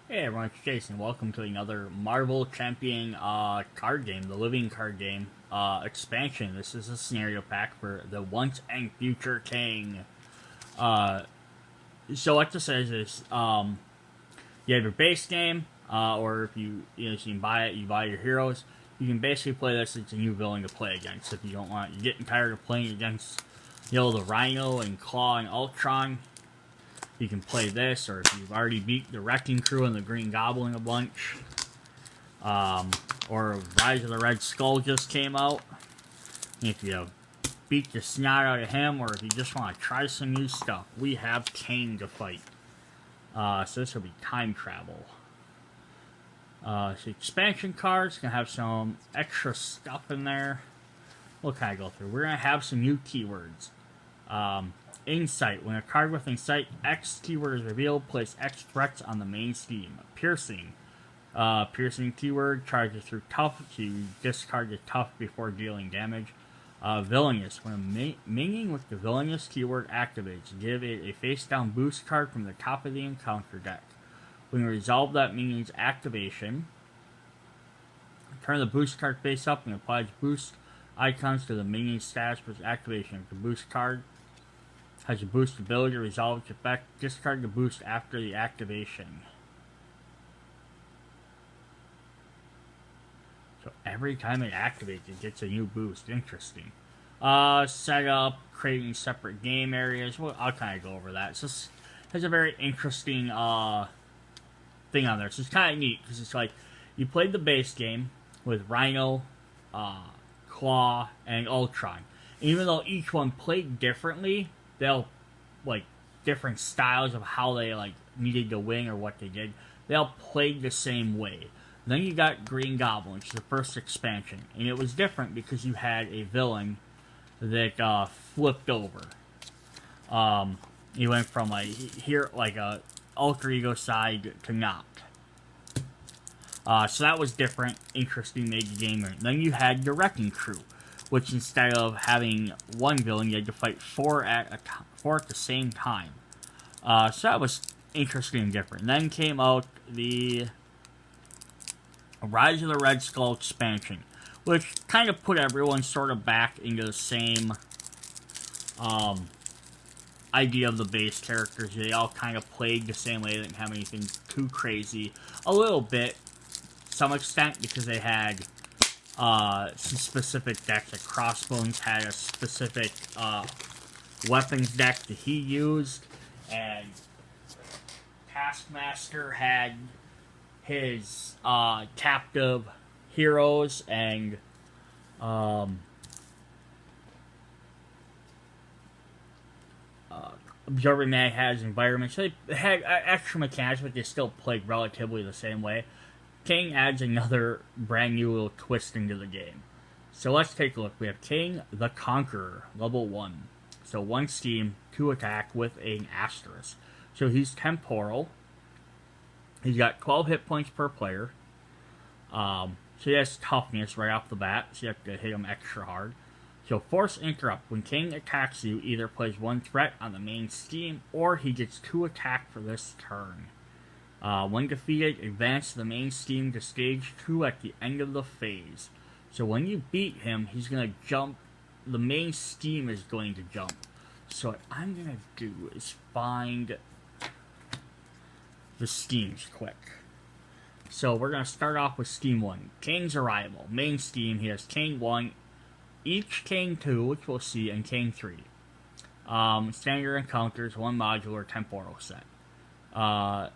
Hey everyone, it's Jason. Welcome to another Marvel Champion card game, the living card game expansion. This is a scenario pack for the Once and Future King. So what this says is, you have your base game, or if you can buy it, you buy your heroes. You can basically play this as a new villain to play against. If you don't want, you're getting tired of playing against, the Rhino and Claw and Ultron. You can play this, or if you've already beat the Wrecking Crew and the Green Goblin a bunch, or Rise of the Red Skull just came out. If you beat the snot out of him, or if you just want to try some new stuff, we have Kang to fight. So this will be time travel. So expansion cards can have some extra stuff in there. We'll kind of go through. We're going to have some new keywords. Insight. When a card with Insight, X keyword is revealed, place X threats on the main scheme. Piercing. Piercing keyword charges through tough, so you discard the tough before dealing damage. Villainous. When a minion with the Villainous keyword activates, give it a face-down boost card from the top of the encounter deck. When you resolve that minion's activation, turn the boost card face up and applies boost icons to the minion status with activation. If the boost card has a boost ability to resolve its effect, discard the boost after the activation. So every time it activates, it gets a new boost. Interesting. Setup, creating separate game areas. Well, I'll kind of go over that. It's just has a very interesting thing on there. So it's kind of neat because it's like you played the base game with Rhino, Claw, and Ultron. And even though each one played differently, they'll, different styles of how they, needed to win or what they did, they all played the same way. Then you got Green Goblin, which is the first expansion. And it was different because you had a villain that flipped over. He went from, a alter ego side to not. So that was different, interesting, made the game. And then you had the Wrecking Crew, which instead of having one villain, you had to fight four at the same time. So that was interesting and different. And then came out the Rise of the Red Skull expansion, which kind of put everyone sort of back into the same idea of the base characters. They all kind of played the same way. They didn't have anything too crazy. A little bit, to some extent, because they had some specific decks. Like Crossbones had a specific weapons deck that he used, and Taskmaster had his captive heroes, and Observing Man has environments. So they had extra mechanics, but they still played relatively the same way. King adds another brand new little twist into the game. So let's take a look. We have King the Conqueror, level 1. So 1 steam, 2 attack with an asterisk. So he's temporal. He's got 12 hit points per player. So he has toughness right off the bat, so you have to hit him extra hard. So force interrupt. When King attacks you, either plays 1 threat on the main steam, or he gets 2 attack for this turn. When defeated, advance the main steam to stage 2 at the end of the phase. So when you beat him, he's going to jump. The main steam is going to jump. So what I'm going to do is find the steams quick. So we're going to start off with Steam 1. King's Arrival. Main steam, he has King 1, each King 2, which we'll see, and King 3. Standard encounters, 1 modular temporal set.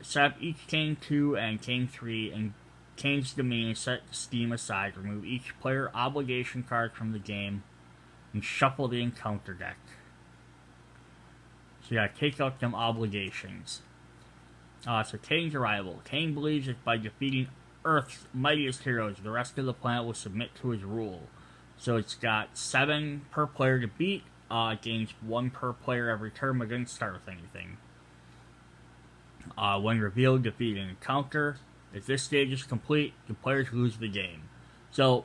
Set up each King 2 and King 3 and King's Dominion, set the steam aside, remove each player obligation card from the game, and shuffle the encounter deck. So you gotta take out them obligations. So King's Arrival. King believes that by defeating Earth's mightiest heroes, the rest of the planet will submit to his rule. So it's got 7 per player to beat, gains 1 per player every turn, but doesn't start with anything. When revealed, defeat an encounter. If this stage is complete, the players lose the game. So,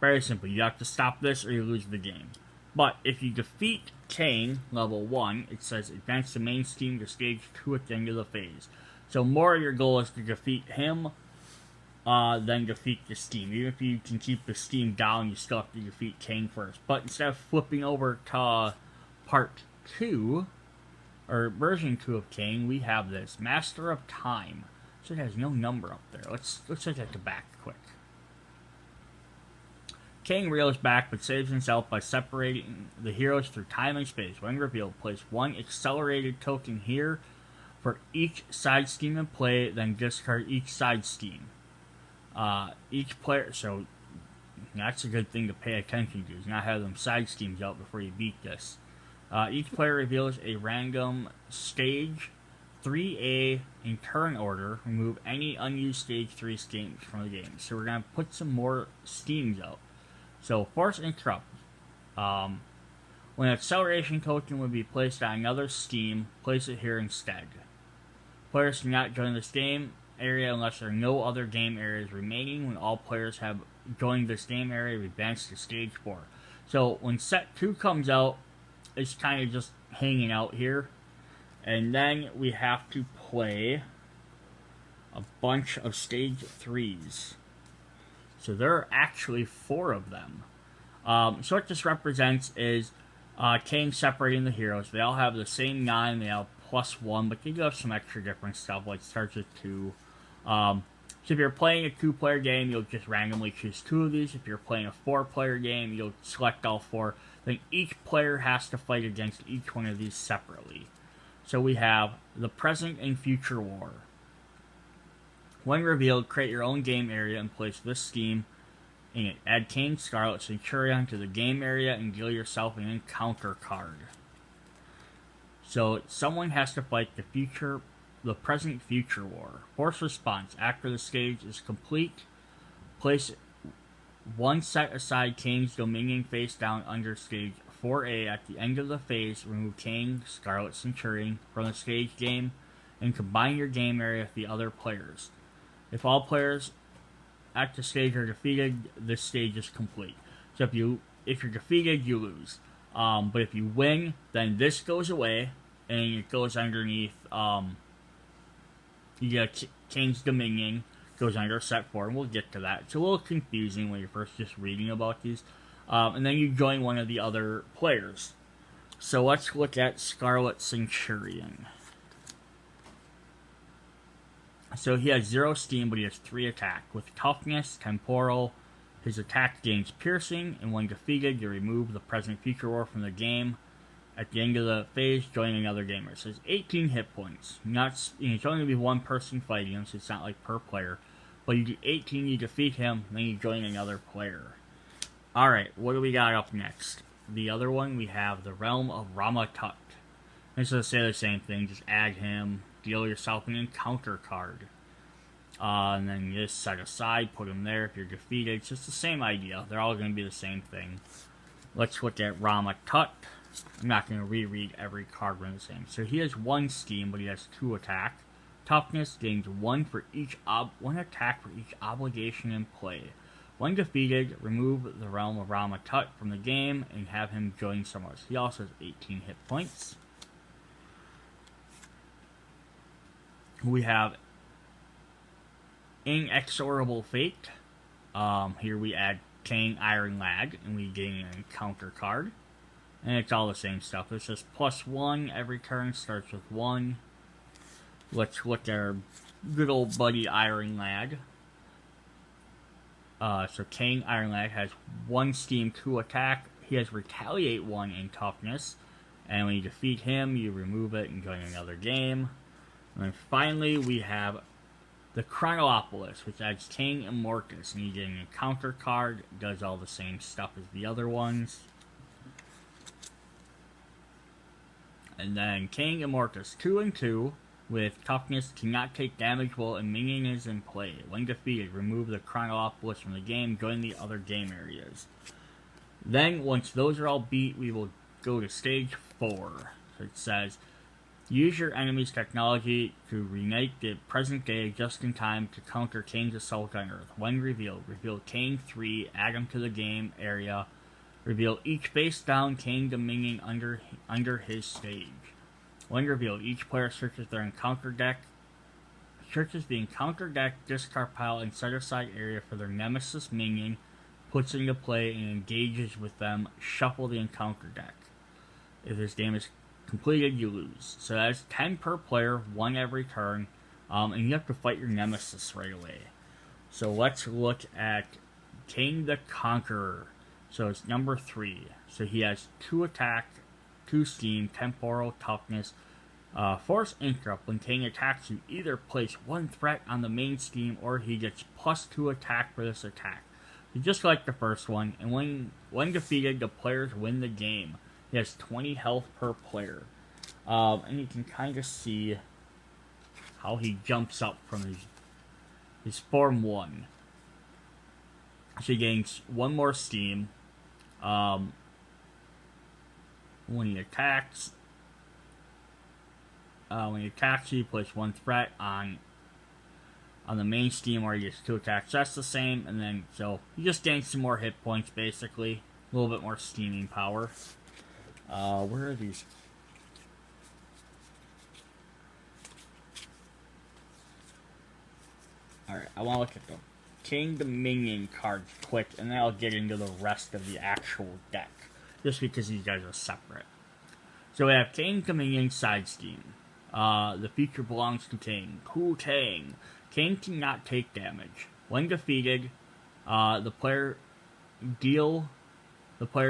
very simple. You have to stop this or you lose the game. But if you defeat Kang, level 1, it says advance the main steam to stage 2 at the end of the phase. So more of your goal is to defeat him than defeat the steam. Even if you can keep the steam down, you still have to defeat Kang first. But instead of flipping over to part 2, or version 2 of Kang, we have this Master of Time. So it has no number up there. Let's look at the back quick. Kang reels back but saves himself by separating the heroes through time and space. When revealed, place 1 accelerated token here for each side steam in play, then discard each side steam. Each player, so that's a good thing to pay attention to, is not have them side steams out before you beat this. Each player reveals a random stage 3A in turn order. Remove any unused stage 3 steams from the game. So we're going to put some more steams out. So, force interrupt. When an acceleration token would be placed on another steam, place it here instead. Players do not join this game area unless there are no other game areas remaining. When all players have joined this game area, we advance to stage 4. So, when set 2 comes out, it's kind of just hanging out here. And then we have to play a bunch of stage 3s. So there are actually 4 of them. So what this represents is Kang separating the heroes. They all have the same 9, they have +1, but they do have some extra different stuff, like starts with 2. So if you're playing a 2-player game, you'll just randomly choose 2 of these. If you're playing a 4-player game, you'll select all 4. Then each player has to fight against each one of these separately. So we have the present and future war. When revealed, create your own game area and place this steam in it. Add Kang Scarlet Centurion to the game area and deal yourself an encounter card. So someone has to fight the present future war. Force response. After the stage is complete, place 1 set aside Kang's Dominion face down under stage 4A. At the end of the phase, remove Kang Scarlet Centurion from the stage game and combine your game area with the other players. If all players at the stage are defeated, this stage is complete. So if you're defeated, you lose. But if you win, then this goes away, and it goes underneath. You get Kang's Dominion, goes under set 4, and we'll get to that. It's a little confusing when you're first just reading about these. And then you join one of the other players. So let's look at Scarlet Centurion. So he has 0 steam, but he has 3 attack. With toughness, temporal, his attack gains piercing, and when defeated, you remove the present future war from the game. At the end of the phase, join another gamer. So it's 18 hit points. It's only going to be 1 person fighting him, so it's not like per player. But you do 18, you defeat him, then you join another player. Alright, what do we got up next? The other one, we have the Realm of Ramatut. This is the same thing, just add him. Deal yourself an encounter card. And then you just set aside, put him there if you're defeated. It's just the same idea. They're all going to be the same thing. Let's look at Ramatut. I'm not going to reread every card when the same. So he has 1 steam, but he has 2 attack. Toughness gains 1 attack for each obligation in play. When defeated, remove the Realm of Ramatut from the game and have him join somewhere else. He also has 18 hit points. We have Inexorable Fate. Here we add Kang Iron Lag, and we gain an encounter card. And it's all the same stuff. It's just +1 every turn, starts with 1. Let's look at our good old buddy Iron Lag. So Kang Iron Lag has 1 steam, 2 attack. He has Retaliate 1 in toughness. And when you defeat him, you remove it and join another game. And then finally, we have the Chronolopolis, which adds Kang Immortus. And you get an encounter card. It does all the same stuff as the other ones. And then Kang Immortus 2 and 2 with toughness, cannot take damage while a minion is in play. When defeated, remove the Chronolopolis from the game, join the other game areas. Then, once those are all beat, we will go to stage 4. So it says, use your enemy's technology to reunite the present day just in time to counter Kang's assault on Earth. When revealed, reveal Kang 3, add him to the game area, Reveal each face down Kang Dominion under his stage. When revealed, each player searches the encounter deck, discard pile, and set aside area for their nemesis minion, puts into play and engages with them. Shuffle the encounter deck. If this game is completed, you lose. So that's 10 per player, 1 every turn, and you have to fight your nemesis right away. So let's look at Kang the Conqueror. So it's number 3. So he has 2 attack, 2 steam, temporal, toughness, force interrupt. When Kang attacks you, either place 1 threat on the main steam or he gets +2 attack for this attack. So just like the first one, and when defeated, the players win the game. He has 20 health per player. And you can kind of see how he jumps up from his form 1. So he gains 1 more steam. When he attacks, you place 1 threat on the main steam, or he gets 2 attacks. That's the same, and then so he just gains some more hit points, basically, a little bit more steaming power. Where are these? Alright, I want to look at the Kang Dominion cards quick, and then I'll get into the rest of the actual deck, just because these guys are separate. So we have Kang Dominion side steam. The feature belongs to Kang. Cool Kang. Kang cannot take damage. When defeated, the player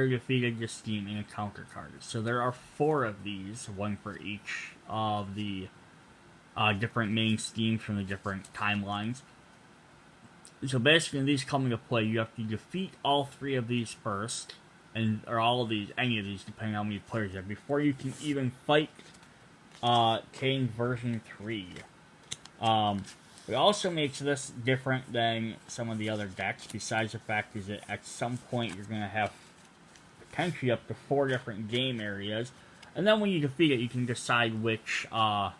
defeated the steam in a counter card. So there are 4 of these, 1 for each of the different main steams from the different timelines. So basically, these come into play. You have to defeat all 3 of these first, or all of these, any of these, depending on how many players you have, before you can even fight Kang version 3. It also makes this different than some of the other decks, besides the fact is that at some point you're going to have potentially up to 4 different game areas, and then when you defeat it, you can decide which ally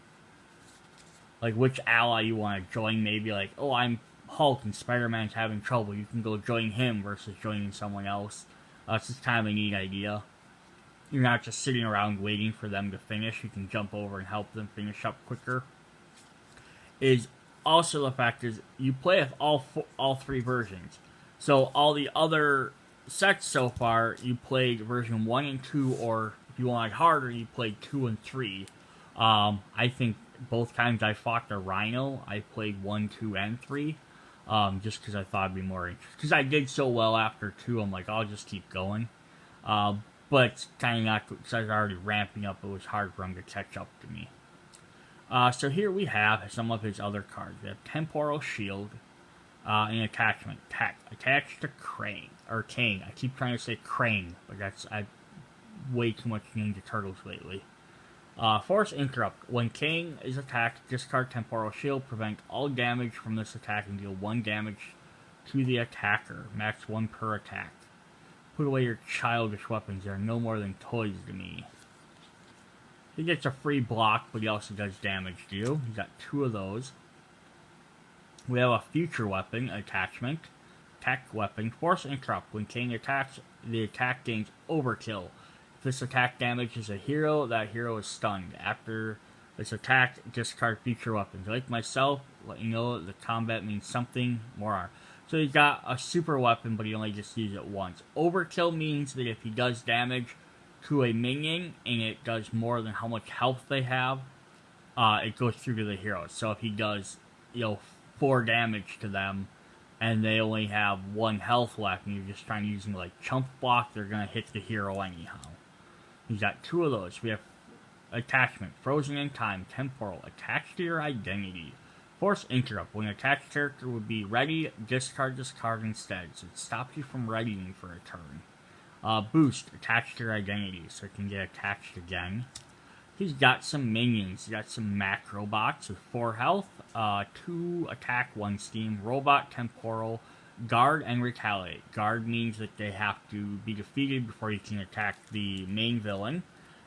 you want to join. Maybe like, oh, I'm Hulk and Spider-Man's having trouble, you can go join him versus joining someone else. It's just kind of a neat idea. You're not just sitting around waiting for them to finish. You can jump over and help them finish up quicker. Is also the fact is you play with all 3 versions. So all the other sets so far, you played version 1 and 2, or if you wanted harder, you played 2 and 3. I think both times I fought the Rhino, I played 1, 2, and 3. Just because I thought it'd be more interesting. Because I did so well after 2, I'm like, I'll just keep going. But it's kind of not, because I was already ramping up, it was hard for him to catch up to me. So here we have some of his other cards. We have Temporal Shield, and Attachment, Tech, attached to Kang. I keep trying to say Krang, but I've way too much Ninja Turtles lately. Force Interrupt. When Kang is attacked, discard Temporal Shield, prevent all damage from this attack, and deal 1 damage to the attacker. Max 1 per attack. Put away your childish weapons. They are no more than toys to me. He gets a free block, but he also does damage to you. He's got 2 of those. We have a future weapon, Attachment. Tech weapon, Force Interrupt. When Kang attacks, the attack gains Overkill. If this attack damages a hero, that hero is stunned. After this attack, discard future weapons. Like myself, let you know the combat means something more. So he's got a super weapon, but he only just uses it once. Overkill means that if he does damage to a minion, and it does more than how much health they have, it goes through to the hero. So if he does, 4 damage to them, and they only have 1 health left, and you're just trying to use them like chump block, they're going to hit the hero anyhow. He's got 2 of those. We have Attachment, Frozen in Time, Temporal, attached to your identity. Force Interrupt, when an attached character would be ready, discard this card instead, so it stops you from readying for a turn. Boost, attached to your identity, so it can get attached again. He's got some minions. He's got some macro bots with 4 health, 2 attack, 1 steam, robot, temporal, guard, and retaliate. Guard means that they have to be defeated before you can attack the main villain,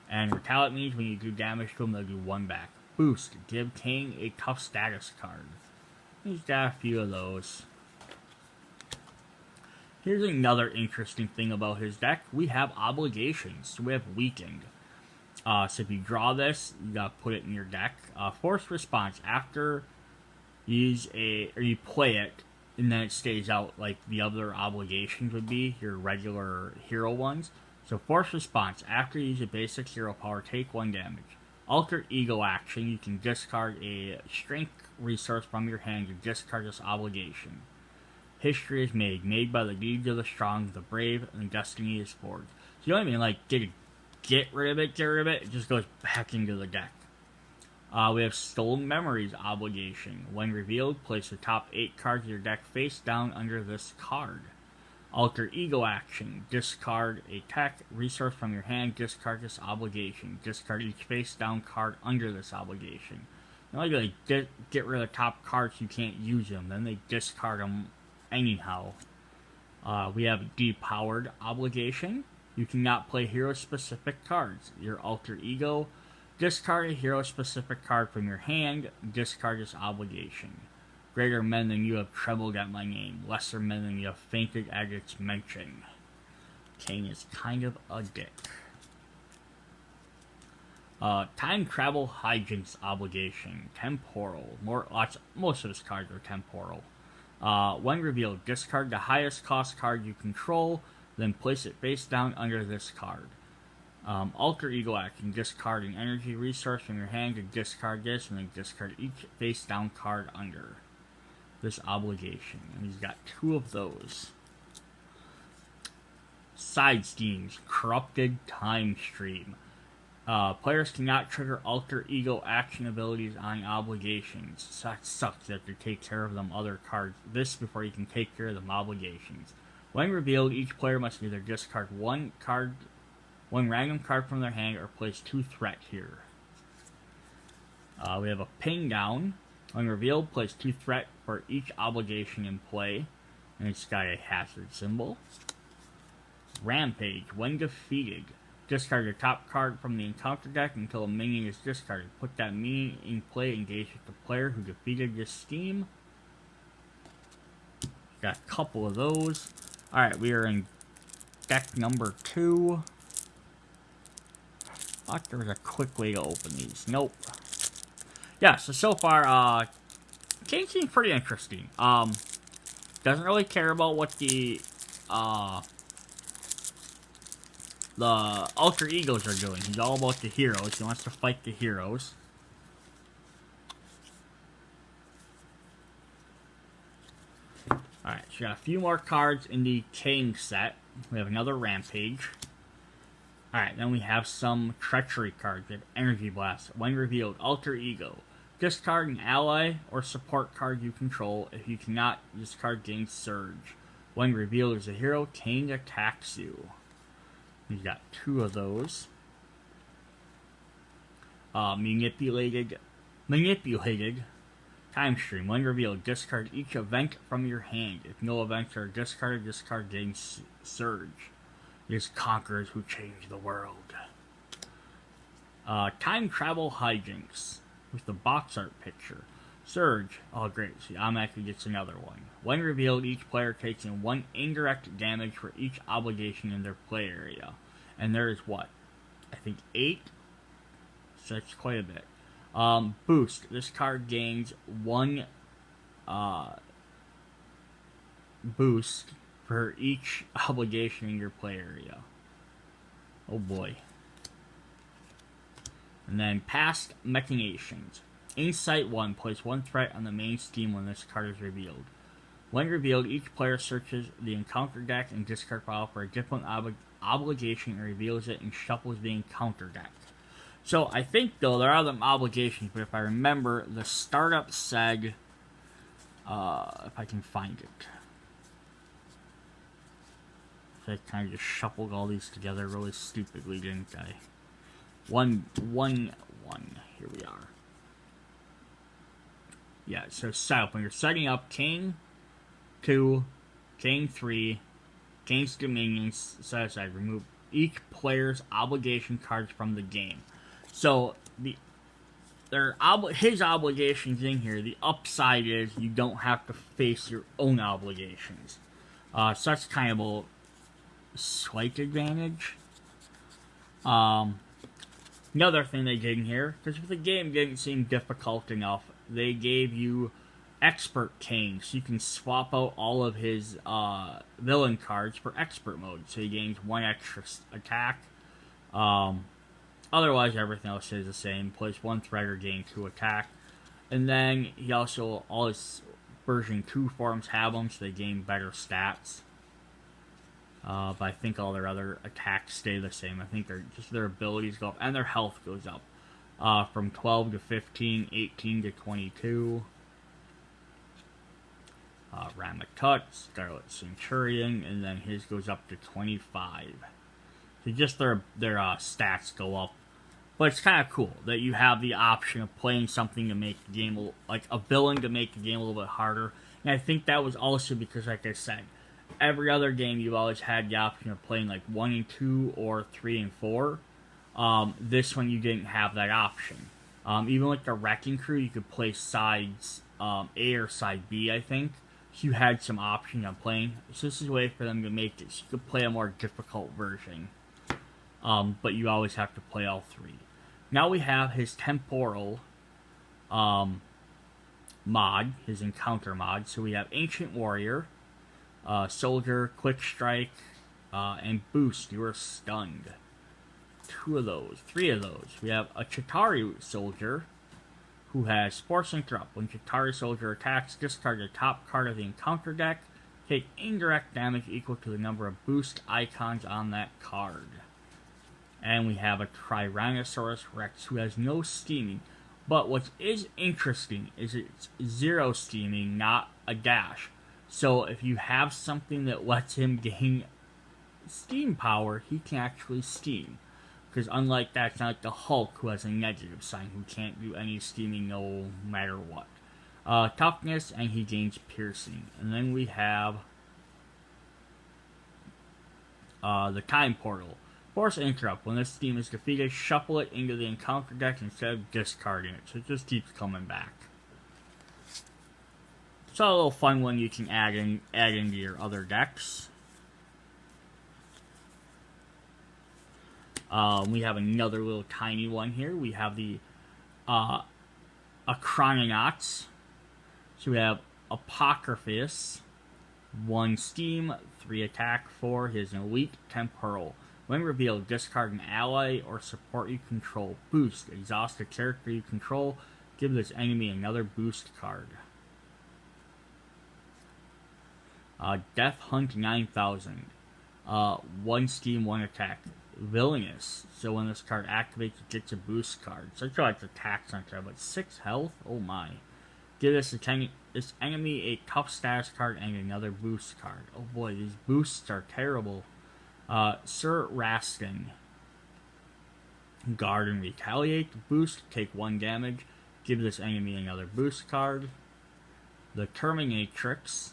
and retaliate means when you do damage to them, they'll do 1 back. Boost, give Kang a tough status card. He's got a few of those. Here's another interesting thing about his deck. We have obligations. So we have weakened. So if you draw this, you gotta put it in your deck. Forced response. After you play it, and then it stays out like the other obligations would be, your regular hero ones. So forced response. After you use a basic hero power, take 1 damage. Alter ego action. You can discard a strength resource from your hand to discard this obligation. History is made by the deeds of the strong, the brave, and destiny is forged. So you know what I mean? Like, get rid of it, it just goes back into the deck. We have Stolen Memories obligation. When revealed, place the top 8 cards of your deck face down under this card. Alter ego action. Discard a tech resource from your hand, discard this obligation. Discard each face down card under this obligation. Now you gotta get rid of the top cards so you can't use them, then they discard them anyhow. We have Depowered obligation. You cannot play hero-specific cards. Your alter ego. Discard a hero-specific card from your hand. Discard this obligation. Greater men than you have trembled at my name. Lesser men than you have fainted at its mention. Kang is kind of a dick. Time travel hijinks obligation. Temporal. Most of his cards are temporal. When revealed, discard the highest cost card you control, then place it face down under this card. Alter ego action. Discard an energy resource from your hand to discard this, and then discard each face down card under this obligation. And he's got 2 of those. Side schemes. Corrupted time stream. Players cannot trigger alter ego action abilities on obligations. So that sucks. You have to take care of them other cards before you can take care of them obligations. When revealed, each player must either discard one random card from their hand, or place 2 threat here. We have a ping down. When revealed, place 2 threat for each obligation in play. And it's got a hazard symbol. Rampage. When defeated, discard your top card from the encounter deck until a minion is discarded. Put that minion in play, engage with the player who defeated this scheme. Got a couple of those. Alright, we are in deck number 2. Thought there was a quick way to open these. Nope. Yeah, so far, Kang seems pretty interesting. Doesn't really care about what the alter egos are doing. He's all about the heroes. He wants to fight the heroes. Alright, so we got a few more cards in the Kang set. We have another Rampage. Alright, then we have some Treachery cards. We have Energy Blast. When revealed, Alter Ego. Discard an ally or support card you control. If you cannot, discard gain Surge. When revealed as a hero, Kang attacks you. We've got 2 of those. Manipulated time stream. When revealed, discard each event from your hand. If no events are discarded, discard gain Surge. These conquerors who change the world. Time travel hijinks with the box art picture. Surge. Oh, great. See, automatically gets another one. When revealed, each player takes in 1 indirect damage for each obligation in their play area. And there is what? I think 8? So that's quite a bit. Boost. This card gains 1 boost for each obligation in your play area. Oh boy. And then past machinations. Insight 1. Place 1 threat on the main scheme when this card is revealed. When revealed, each player searches the encounter deck and discard file for a different obligation and reveals it and shuffles the encounter deck. So I think though there are them obligations, but if I remember, the startup said, if I can find it. So I kind of just shuffled all these together really stupidly, didn't I? One. Here we are. Yeah, so setup. When you're setting up Kang 2, Kang 3, Kang's Dominions, set aside. Remove each player's obligation cards from the game. So his obligations in here. The upside is you don't have to face your own obligations. So that's kind of a slight advantage. Another thing they did in here, because if the game didn't seem difficult enough, they gave you Expert King, so you can swap out all of his villain cards for Expert mode, so he gains 1 extra attack. Otherwise, everything else stays the same. Plays 1 threat or gain 2 attack. And then he also, all his version 2 forms have them, so they gain better stats. But I think all their other attacks stay the same. I think their abilities go up, and their health goes up. From 12 to 15, 18 to 22. Ramatut, Scarlet Centurion, and then his goes up to 25. So just their stats go up. But it's kind of cool that you have the option of playing something to make the game, like a villain to make the game a little bit harder. And I think that was also because, like I said, every other game you've always had the option of playing like 1 and 2 or 3 and 4. This one you didn't have that option. Even like the Wrecking Crew, you could play sides A or side B, I think. So you had some option of playing. So this is a way for them to make it so you could play a more difficult version. But you always have to play all 3. Now we have his temporal mod, his encounter mod. So we have Ancient Warrior, Soldier, Quick Strike, and Boost. You are stunned. 2 of those, 3 of those. We have a Chitauri Soldier, who has Force Interrupt. When Chitauri Soldier attacks, discard the top card of the encounter deck. Take indirect damage equal to the number of boost icons on that card. And we have a Tyrannosaurus Rex, who has no steaming. But what is interesting is it's 0 steaming, not a dash. So if you have something that lets him gain steam power, he can actually steam. Because unlike that, it's not like the Hulk, who has a negative sign, who can't do any steaming no matter what. Toughness, and he gains piercing. And then we have the Time Portal. Force Interrupt. When this team is defeated, shuffle it into the encounter deck instead of discarding it. So it just keeps coming back. So a little fun one you can add into your other decks. We have another little tiny one here. We have the Achrononauts. So we have Apocryphus, 1 steam, 3 attack, 4. His elite temporal. When revealed, discard an ally or support you control. Boost. Exhaust a character you control. Give this enemy another boost card. Death Hunt 9000. 1 steam, 1 attack. Villainous. So when this card activates, it gets a boost card. So I feel like the attacks aren't there, but 6 health? Oh my. Give this enemy a tough status card and another boost card. Oh boy, these boosts are terrible. Sir Raskin. Guard and Retaliate. Boost, take 1 damage. Give this enemy another boost card. The Terminatrix.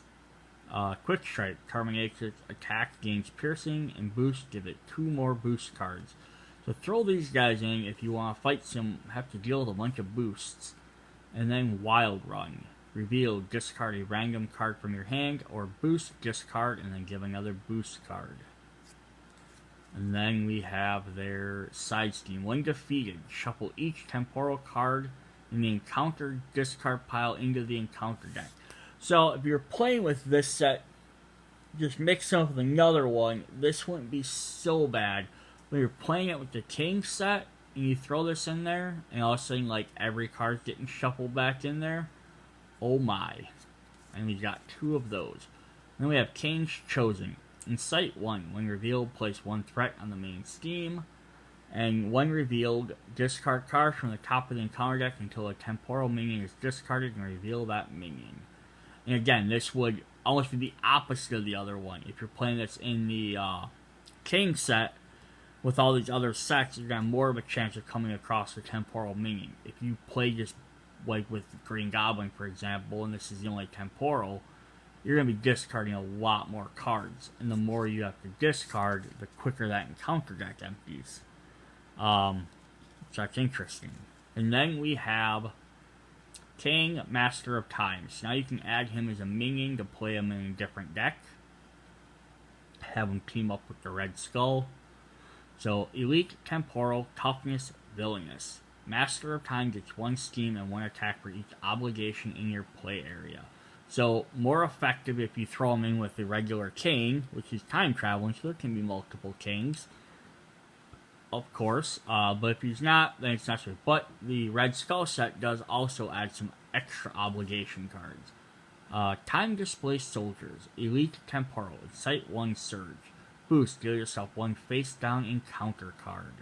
Quick Strike. Terminatrix attack, gains piercing, and boost, give it 2 more boost cards. So throw these guys in if you want to fight some, have to deal with a bunch of boosts. And then Wild Run. Reveal, discard a random card from your hand, or boost, discard, and then give another boost card. And then we have their side steam. When defeated, shuffle each temporal card in the encounter discard pile into the encounter deck. So if you're playing with this set, just mix it up with another one. This wouldn't be so bad. When you're playing it with the King set, and you throw this in there, and all of a sudden, like, every card's getting shuffled back in there. Oh my. And we got 2 of those. And then we have King's Chosen. Incite 1. When revealed, place 1 threat on the main steam. And when revealed, discard card from the top of the encounter deck until a temporal minion is discarded and reveal that minion. And again, this would almost be the opposite of the other one. If you're playing this in the King set, with all these other sets, you're going to have more of a chance of coming across the temporal minion. If you play just like with Green Goblin, for example, and this is the only temporal, you're going to be discarding a lot more cards. And the more you have to discard, the quicker that encounter deck empties. So that's interesting. And then we have King, Master of Time. So now you can add him as a minion to play him in a different deck. have him team up with the Red Skull. So, Elite, Temporal, Toughness, Villainous. Master of Time gets 1 steam and 1 attack for each obligation in your play area. So, more effective if you throw him in with the regular King, which is time traveling, so there can be multiple Kings, of course. But if he's not, then it's not so. But the Red Skull set does also add some extra obligation cards. Time Displaced Soldiers, Elite Temporal, Incite 1 Surge. Boost, deal yourself 1 face down encounter card.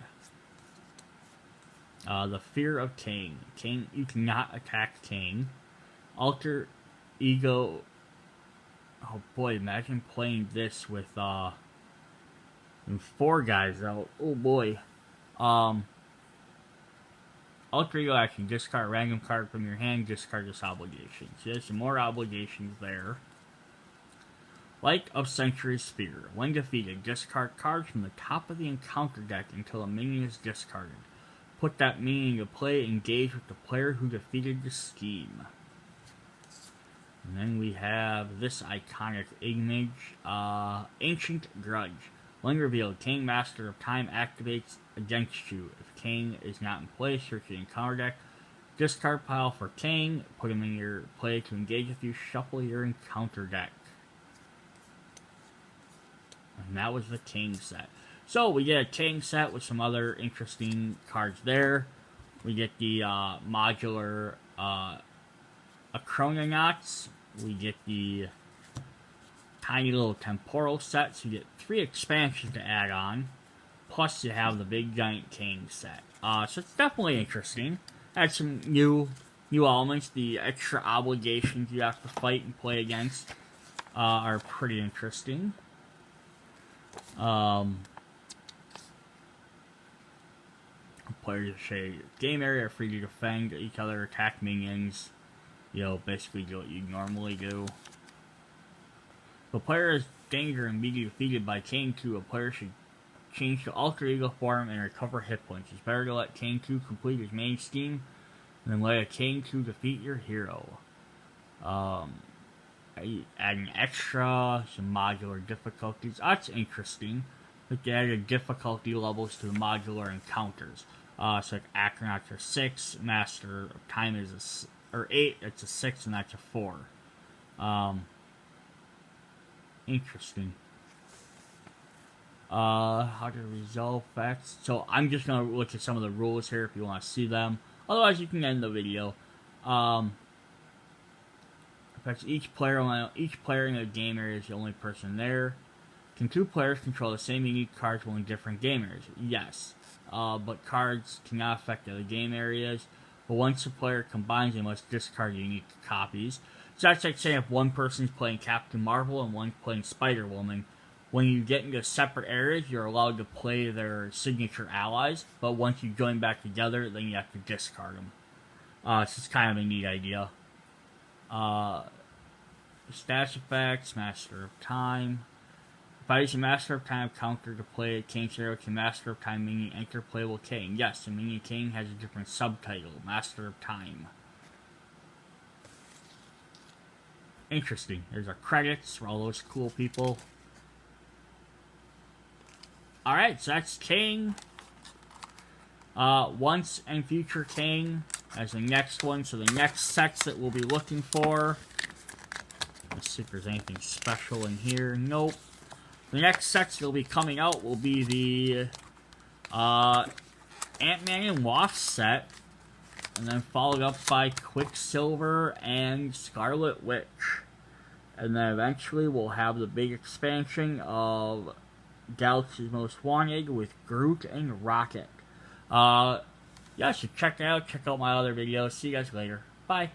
The Fear of Kang. Kang, you cannot attack Kang. Alter Ego. Oh boy, imagine playing this with 4 guys out. Oh boy. Alter Ego action. Discard a random card from your hand. Discard this obligation. So there's some more obligations there. Light of Century Spear. When defeated, discard cards from the top of the encounter deck until a minion is discarded. Put that minion into play, engage with the player who defeated the scheme. And then we have this iconic image, Ancient Grudge. When revealed, Kang Master of Time activates against you. If Kang is not in play, search the encounter deck. Discard pile for Kang, put him in your play to engage with you, shuffle your encounter deck. And that was the Kang set. So we get a Kang set with some other interesting cards there. We get the modular Chrononauts. We get the tiny little temporal set. So you get 3 expansions to add on. Plus you have the big giant Kang set. So it's definitely interesting. Adds some new elements. The extra obligations you have to fight and play against are pretty interesting. Players say game area are free to defend each other, attack minions. Basically do what you normally do. If a player is danger and be defeated by Kang 2, a player should change to Alter Ego form and recover hit points. It's better to let Kang 2 complete his main scheme than let a Kang 2 defeat your hero. Adding extra, some modular difficulties. That's interesting. But they added difficulty levels to the modular encounters. So like Acronauts are 6, Master of Time is 8, it's a 6, and that's a 4. Interesting. How to resolve effects. So I'm just going to look at some of the rules here if you want to see them. Otherwise, you can end the video. Affects each player in the game area is the only person there. Can 2 players control the same unique cards while in different game areas? Yes. But cards cannot affect other game areas. But once a player combines, they must discard unique copies. So that's like saying if one person's playing Captain Marvel and one's playing Spider-Woman, when you get into separate areas, you're allowed to play their signature allies. But once you join back together, then you have to discard them. So it's kind of a neat idea. Status effects, Master of Time. If I use a Master of Time counter to play a Kang Scenario, can Master of Time minion enter playable Kang? Yes, the minion Kang has a different subtitle, Master of Time. Interesting. There's our credits for all those cool people. Alright, so that's Kang. Once and Future Kang as the next one. So the next sets that we'll be looking for. Let's see if there's anything special in here. Nope. The next sets that will be coming out will be the Ant-Man and Wasp set. And then followed up by Quicksilver and Scarlet Witch. And then eventually we'll have the big expansion of Galaxy's Most Wanted with Groot and Rocket. Yeah, so check it out. Check out my other videos. See you guys later. Bye.